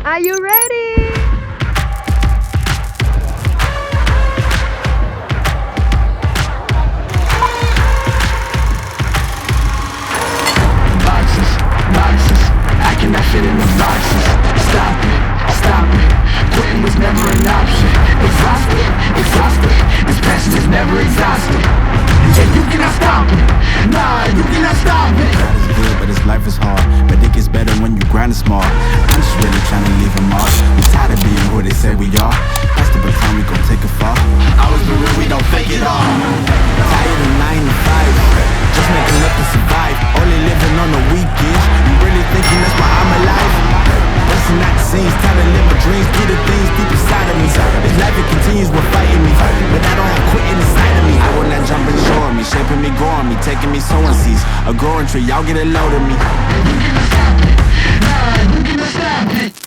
Are you ready? Boxes, boxes, I cannot fit in the boxes. Stop it, quitting was never an option. Exhausted, exhausted, this passion is never exhausted. And you cannot stop it, nah, you cannot stop it. God is good, but this life is hard. But it gets better when you grind it smart. I'm just really trying to leave a mark. We tired of being who they say we are. That's the baton, we gon' take it far. Always been real, we don't fake it all. Tired of 9 to 5, just making up to survive. Only living on the weekends. You really thinking that's why I'm alive? Busting out the scenes, time to live my dreams. Do the things deep inside of me. This life it continues with fighting me, but I don't have quitting inside of me. I will not jump and showing me, shaping me, growing me, taking me sowing seeds. A growing tree, y'all get a load of me. You cannot stop it, nah, you cannot stop it.